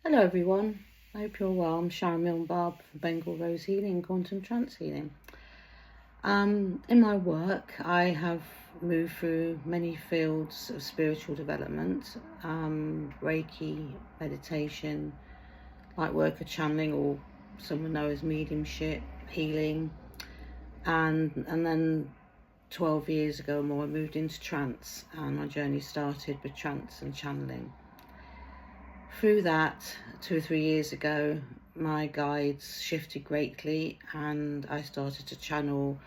Hello everyone, I hope you're well. I'm Sharon Milne Barb from Bengal Rose Healing, Quantum Trance Healing. In my work, I have moved through many fields of spiritual development, Reiki, meditation, light worker channeling, or some would know as mediumship, healing, and then 12 years ago or more I moved into trance, and my journey started with trance and channeling. Through that, 2 or 3 years ago, my guides shifted greatly, and I started to channel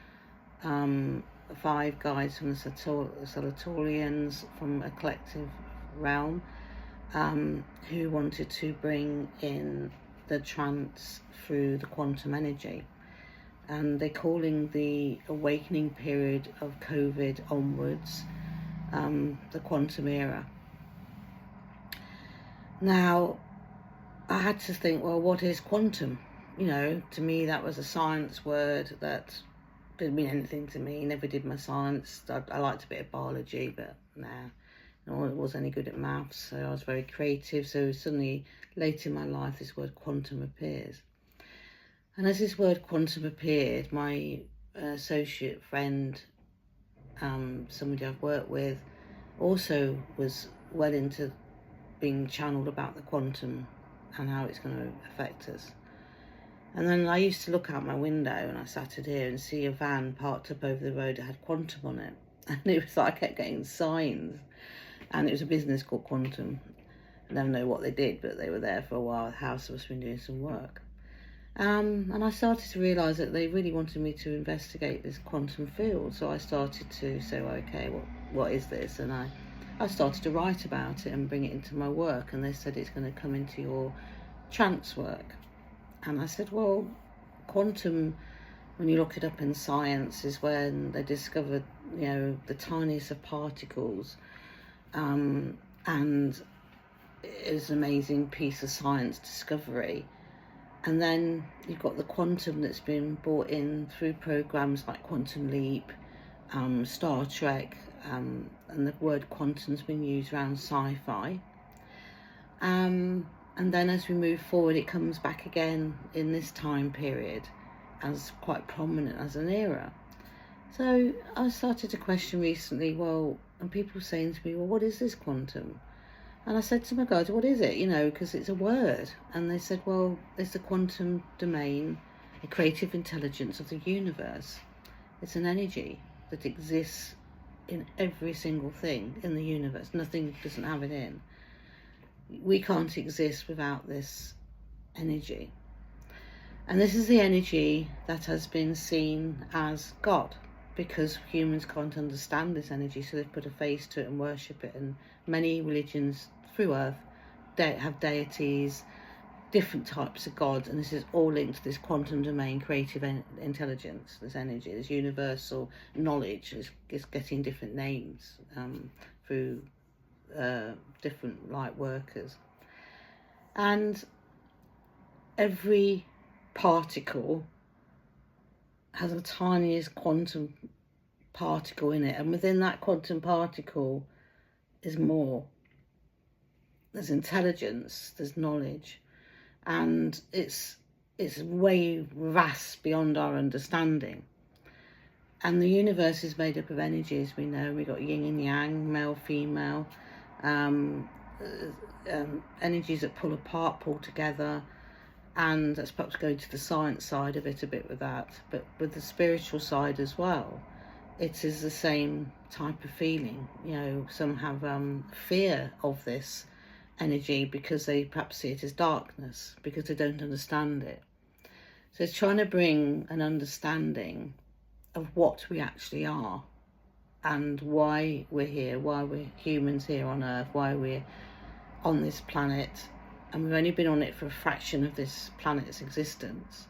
5 guides from the Salatorians, from a collective realm, who wanted to bring in the trance through the quantum energy. And they're calling the awakening period of COVID onwards the quantum era. Now, I had to think, well, what is quantum? To me, that was a science word that didn't mean anything to me. Never did my science. I liked a bit of biology, but I wasn't any good at maths, so I was very creative. So suddenly, late in my life, this word quantum appears. And as this word quantum appeared, my associate friend, somebody I've worked with, also was well into being channeled about the quantum and how it's going to affect us. And then I used to look out my window, and I sat here and see a van parked up over the road that had quantum on it. And it was like I kept getting signs, and it was a business called Quantum. I don't know what they did, but they were there for a while. The house must have been doing some work. And I started to realise that they really wanted me to investigate this quantum field. So I started to say, well, okay, what is this? And I started to write about it and bring it into my work. And they said it's going to come into your trance work. And I said, well, quantum, when you look it up in science, is when they discovered, the tiniest of particles. And it was an amazing piece of science discovery. And then you've got the quantum that's been brought in through programs like Quantum Leap, Star Trek, and the word quantum's been used around sci-fi. And then as we move forward, it comes back again in this time period as quite prominent as an era. So I started to question recently, and people saying to me, well, what is this quantum? And I said to my guys, what is it? Because it's a word. And they said, well, it's the quantum domain, a creative intelligence of the universe. It's an energy that exists in every single thing in the universe. Nothing doesn't have it in. We can't exist without this energy. And this is the energy that has been seen as God, because humans can't understand this energy, so they've put a face to it and worship it. And many religions through earth have deities, different types of gods, and this is all linked to this quantum domain, creative intelligence, this energy, this universal knowledge is getting different names through different light workers. And every particle has the tiniest quantum particle in it, and within that quantum particle is more. There's intelligence, there's knowledge, and it's way vast beyond our understanding. And the universe is made up of energies. We know we've got yin and yang, male, female, energies that pull apart, pull together. And that's perhaps going to the science side of it a bit with that, but with the spiritual side as well, it is the same type of feeling. Some have fear of this energy because they perhaps see it as darkness, because they don't understand it. So it's trying to bring an understanding of what we actually are and why we're here, why we're humans here on Earth, why we're on this planet, and we've only been on it for a fraction of this planet's existence,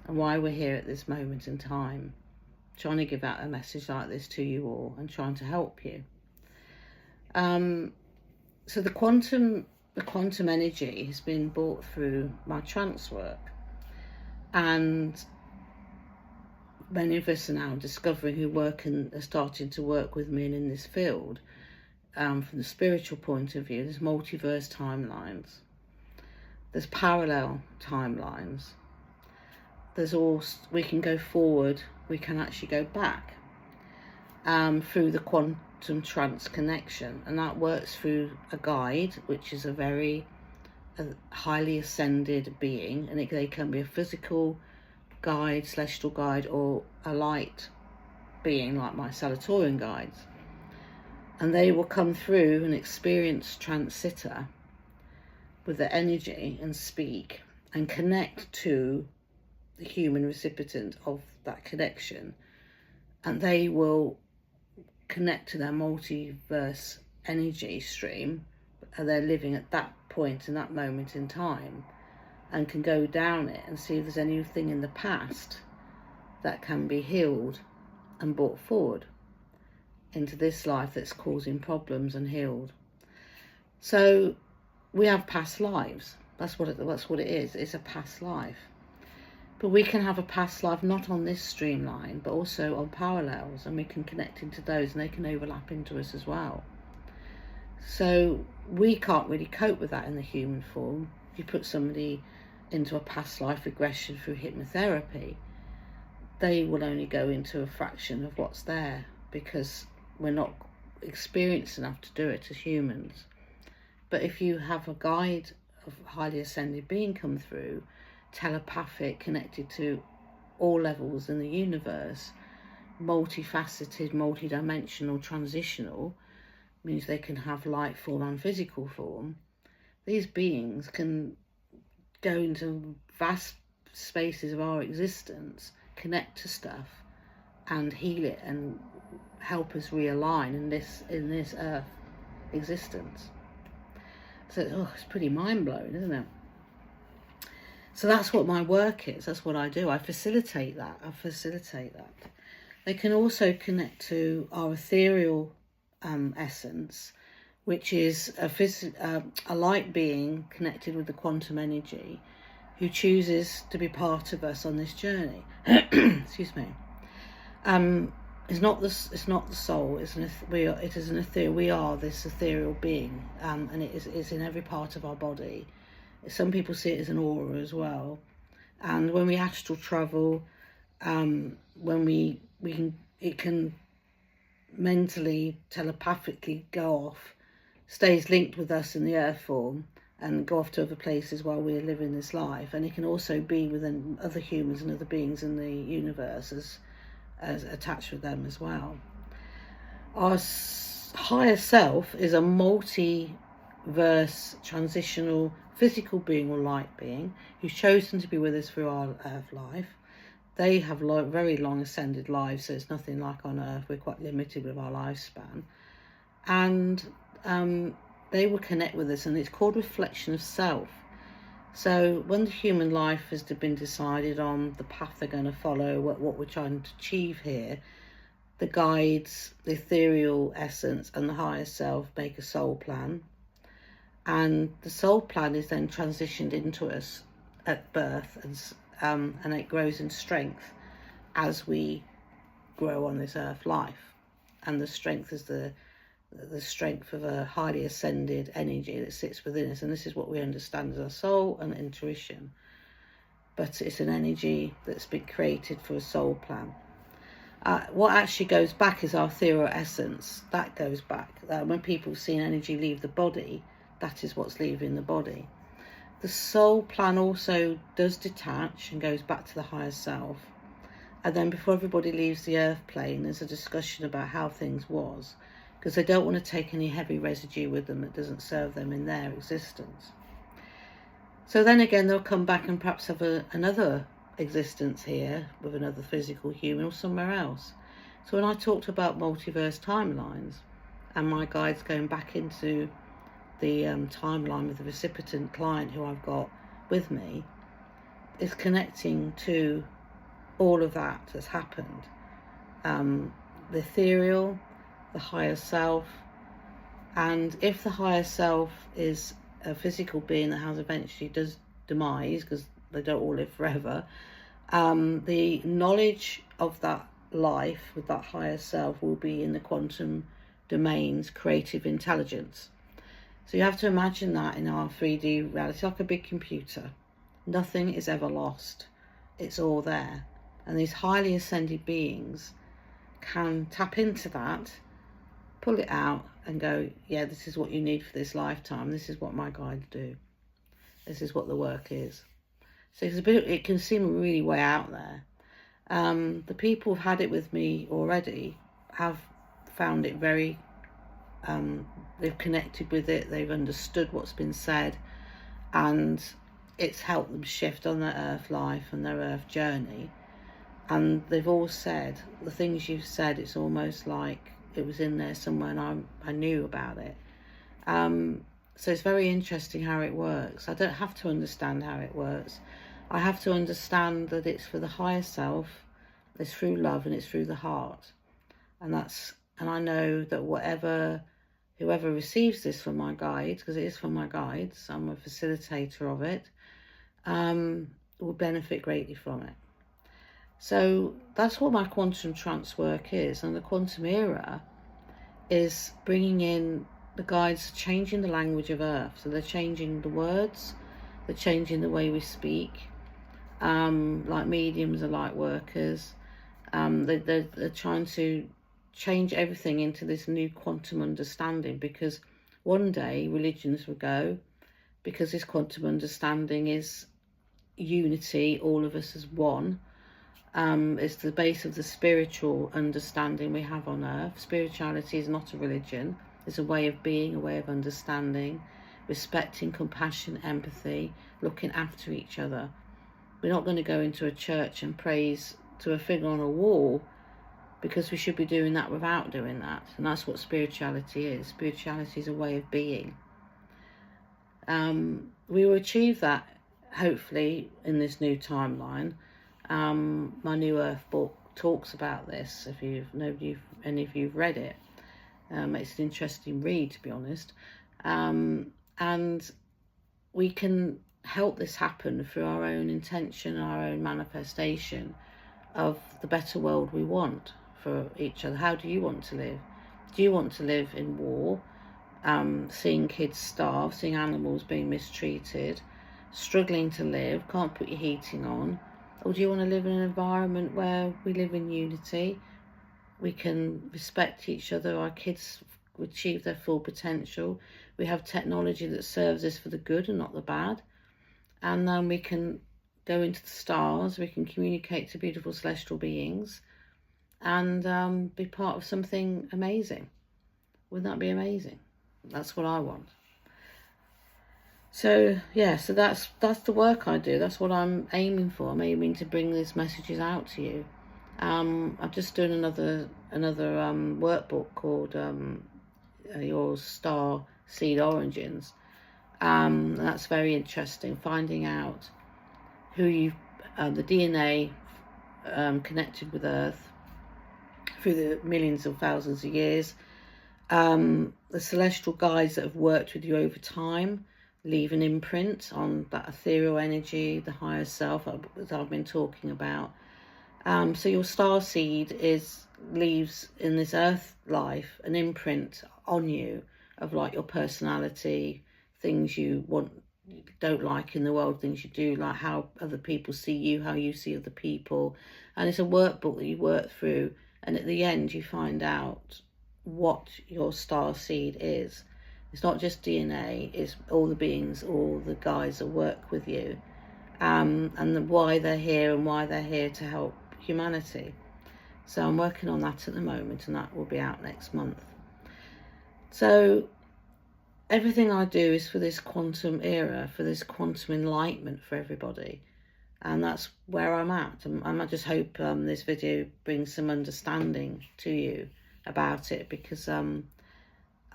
and why we're here at this moment in time, trying to give out a message like this to you all and trying to help you. So the quantum energy has been brought through my trance work, and many of us are now discovering who work and are starting to work with me and in this field. From the spiritual point of view, there's multiverse timelines. There's parallel timelines. There's also, we can go forward, we can actually go back through the quantum trance connection, and that works through a guide, which is a highly ascended being, and they can be a physical guide, celestial guide, or a light being like my Salatorian guides, and they will come through and experience trance sitta with the energy and speak and connect to the human recipient of that connection, and they will connect to their multiverse energy stream, and they're living at that point in that moment in time, and can go down it and see if there's anything in the past that can be healed and brought forward into this life that's causing problems and healed. So we have past lives. That's what it is. It's a past life. But we can have a past life not on this streamline, but also on parallels, and we can connect into those, and they can overlap into us as well. So we can't really cope with that in the human form. If you put somebody into a past life regression through hypnotherapy, they will only go into a fraction of what's there, because we're not experienced enough to do it as humans. But if you have a guide of highly ascended being come through, telepathic, connected to all levels in the universe, multifaceted, multidimensional, transitional, means they can have light form and physical form. These beings can go into vast spaces of our existence, connect to stuff and heal it and help us realign in this earth existence. So it's pretty mind-blowing, isn't it? So that's what my work is. That's what I do. I facilitate that. They can also connect to our ethereal essence, which is a light being connected with the quantum energy, who chooses to be part of us on this journey. Excuse me. It's not the soul. It is an ethereal. We are this ethereal being, and it's in every part of our body. Some people see it as an aura as well. And when we astral travel, it can mentally, telepathically go off, stays linked with us in the earth form, and go off to other places while we're living this life. And it can also be within other humans and other beings in the universe as attached with them as well. Our higher self is a multiverse, transitional, physical being or light being who's chosen to be with us through our earth life. They have very long ascended lives, so it's nothing like on earth. We're quite limited with our lifespan, and they will connect with us, and it's called reflection of self. So when the human life has been decided on, the path they're going to follow, what we're trying to achieve here, the guides, the ethereal essence and the higher self make a soul plan, and the soul plan is then transitioned into us at birth, and it grows in strength as we grow on this earth life. And the strength is the strength of a highly ascended energy that sits within us, and this is what we understand as our soul and intuition. But it's an energy that's been created for a soul plan. What actually goes back is our ethereal essence. That goes back. When people have seen energy leave the body, that is what's leaving the body. The soul plan also does detach and goes back to the higher self. And then before everybody leaves the earth plane, there's a discussion about how things was, because they don't want to take any heavy residue with them that doesn't serve them in their existence. So then again, they'll come back and perhaps have another existence here with another physical human or somewhere else. So when I talked about multiverse timelines and my guides going back into the timeline with the recipient client who I've got with me, is connecting to all of that that's happened. The ethereal, the higher self, and if the higher self is a physical being that has eventually does demise, because they don't all live forever, the knowledge of that life with that higher self will be in the quantum domain's creative intelligence. So you have to imagine that in our 3D reality, like a big computer. Nothing is ever lost. It's all there. And these highly ascended beings can tap into that, pull it out and go, yeah, this is what you need for this lifetime. This is what my guides do. This is what the work is. So it's it can seem really way out there. The people who've had it with me already have found it very, they've connected with it, they've understood what's been said, and it's helped them shift on their earth life and their earth journey. And they've all said, the things you've said, it's almost like it was in there somewhere and I knew about it. So it's very interesting how it works. I don't have to understand how it works. I have to understand that it's for the higher self, it's through love and it's through the heart. And I know that whoever receives this from my guides, because it is from my guides, I'm a facilitator of it, will benefit greatly from it. So that's what my quantum trance work is. And the quantum era is bringing in the guides, changing the language of Earth. So they're changing the words, they're changing the way we speak. Like mediums are light workers. They're trying to change everything into this new quantum understanding, because one day religions will go, because this quantum understanding is unity, all of us as one. It's the base of the spiritual understanding we have on earth. Spirituality is not a religion. It's a way of being, a way of understanding, respecting, compassion, empathy, looking after each other. We're not going to go into a church and praise to a figure on a wall, because we should be doing that without doing that. And that's what spirituality is. Spirituality is a way of being. We will achieve that, hopefully, in this new timeline. My new Earth book talks about this. If any of you've read it, it's an interesting read, to be honest. And we can help this happen through our own intention, our own manifestation of the better world we want for each other. How do you want to live? Do you want to live in war, seeing kids starve, seeing animals being mistreated, struggling to live, can't put your heating on? Or do you want to live in an environment where we live in unity, we can respect each other, our kids achieve their full potential, we have technology that serves us for the good and not the bad, and then we can go into the stars, we can communicate to beautiful celestial beings, and be part of something amazing. Wouldn't that be amazing? That's what I want. So yeah, so that's the work I do. That's what I'm aiming for. I'm aiming to bring these messages out to you. I've just done another workbook called Your Star Seed Origins. And that's very interesting, finding out who you, the DNA connected with Earth through the millions of thousands of years, the celestial guides that have worked with you over time leave an imprint on that ethereal energy, the higher self that I've been talking about. So your star seed leaves in this earth life an imprint on you of like your personality, things you don't like in the world, things you do, like how other people see you, how you see other people. And it's a workbook that you work through, and at the end you find out what your star seed is. It's not just DNA, it's all the beings, all the guys that work with you, and why they're here and why they're here to help humanity. So I'm working on that at the moment, and that will be out next month. So everything I do is for this quantum era, for this quantum enlightenment for everybody. And that's where I'm at. I just hope this video brings some understanding to you about it, because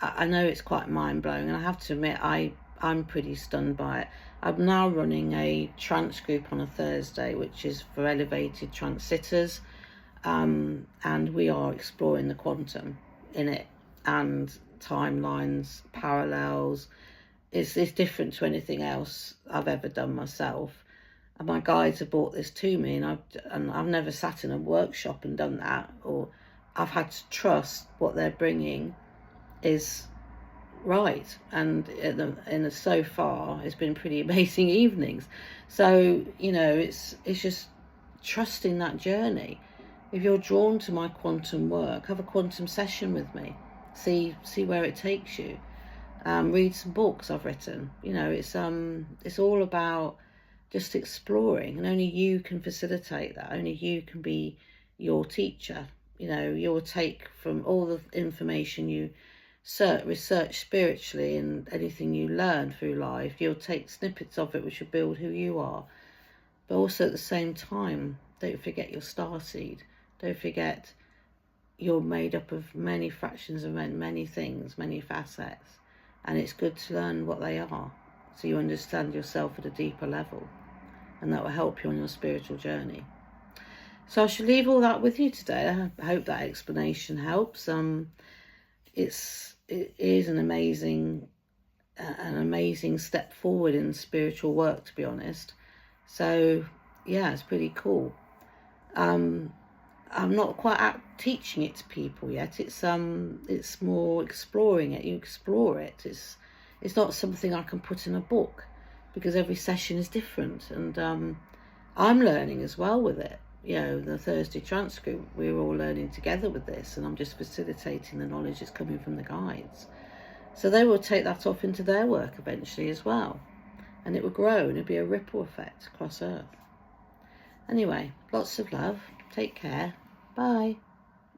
I know it's quite mind-blowing, and I have to admit I'm pretty stunned by it. I'm now running a trance group on a Thursday, which is for elevated trance sitters, and we are exploring the quantum in it, and timelines, parallels. It's different to anything else I've ever done myself. And my guides have brought this to me, and I've never sat in a workshop and done that, or I've had to trust what they're bringing is right. And so far, it's been pretty amazing evenings. So, you know, it's just trusting that journey. If you're drawn to my quantum work, have a quantum session with me. See where it takes you. Read some books I've written. You know, it's all about just exploring, and only you can facilitate that. Only you can be your teacher. You know, your take from all the information you research spiritually and anything you learn through life. You'll take snippets of it which will build who you are. But also at the same time, don't forget your starseed. Don't forget you're made up of many fractions of many things, many facets. And it's good to learn what they are, so you understand yourself at a deeper level. And that will help you on your spiritual journey. So I shall leave all that with you today. I hope that explanation helps. It is an amazing step forward in spiritual work, to be honest. So yeah, it's pretty cool. I'm not quite out teaching it to people yet. It's more exploring it. You explore it. It's not something I can put in a book, because every session is different, and I'm learning as well with it. You know, the Thursday Trance group, we're all learning together with this, and I'm just facilitating the knowledge that's coming from the guides. So they will take that off into their work eventually as well, and it will grow, and it'll be a ripple effect across Earth. Anyway, lots of love. Take care. Bye.